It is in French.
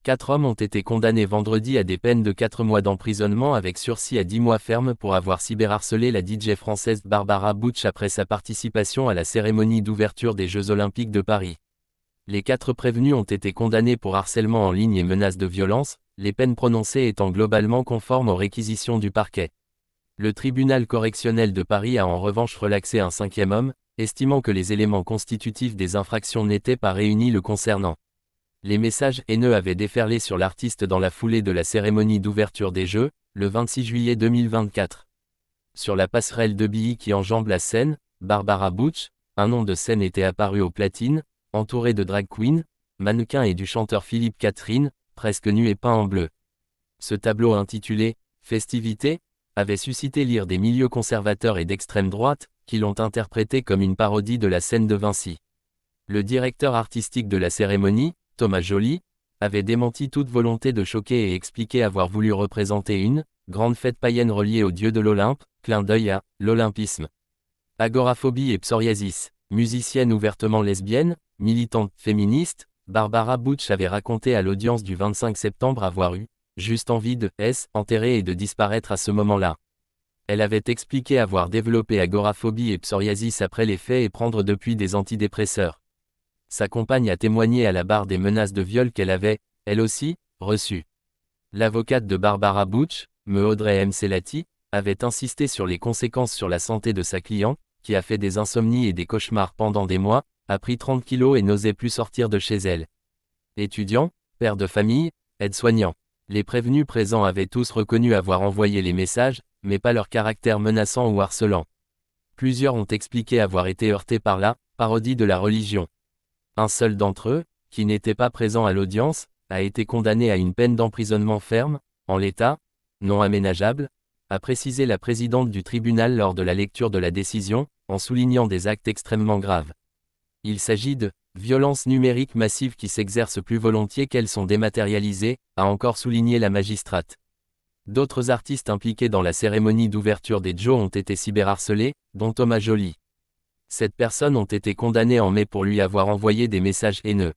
4 hommes ont été condamnés vendredi à des peines de 4 mois d'emprisonnement avec sursis à 10 mois ferme pour avoir cyberharcelé la DJ française Barbara Butch après sa participation à la cérémonie d'ouverture des Jeux Olympiques de Paris. Les 4 prévenus ont été condamnés pour harcèlement en ligne et menaces de violence, les peines prononcées étant globalement conformes aux réquisitions du parquet. Le tribunal correctionnel de Paris a en revanche relaxé un 5e homme, estimant que les éléments constitutifs des infractions n'étaient pas réunis le concernant. Les messages haineux avaient déferlé sur l'artiste dans la foulée de la cérémonie d'ouverture des Jeux, le 26 juillet 2024. Sur la passerelle de billes qui enjambe la scène, Barbara Butch, un nom de scène était apparu aux platines, entouré de drag queens, mannequins et du chanteur Philippe Catherine, presque nu et peint en bleu. Ce tableau intitulé « Festivités » avait suscité l'ire des milieux conservateurs et d'extrême droite, qui l'ont interprété comme une parodie de la scène de Vinci. Le directeur artistique de la cérémonie, Thomas Joly, avait démenti toute volonté de choquer et expliqué avoir voulu représenter une grande fête païenne reliée au dieu de l'Olympe, clin d'œil à l'olympisme. Agoraphobie et psoriasis. Musicienne ouvertement lesbienne, militante féministe, Barbara Butch avait raconté à l'audience du 25 septembre avoir eu juste envie de enterrer et de disparaître à ce moment-là. Elle avait expliqué avoir développé agoraphobie et psoriasis après les faits et prendre depuis des antidépresseurs. Sa compagne a témoigné à la barre des menaces de viol qu'elle avait, elle aussi, reçues. L'avocate de Barbara Butch, Audrey M. Selati, avait insisté sur les conséquences sur la santé de sa cliente, qui a fait des insomnies et des cauchemars pendant des mois, a pris 30 kilos et n'osait plus sortir de chez elle. Étudiants, pères de famille, aides-soignants. Les prévenus présents avaient tous reconnu avoir envoyé les messages, mais pas leur caractère menaçant ou harcelant. Plusieurs ont expliqué avoir été heurtés par la parodie de la religion. Un seul d'entre eux, qui n'était pas présent à l'audience, a été condamné à une peine d'emprisonnement ferme, en l'état, non aménageable, a précisé la présidente du tribunal lors de la lecture de la décision, en soulignant des actes extrêmement graves. Il s'agit de violences numériques massives qui s'exercent plus volontiers qu'elles sont dématérialisées, a encore souligné la magistrate. D'autres artistes impliqués dans la cérémonie d'ouverture des Jeux ont été cyberharcelés, dont Thomas Joly. 7 personnes ont été condamnées en mai pour lui avoir envoyé des messages haineux.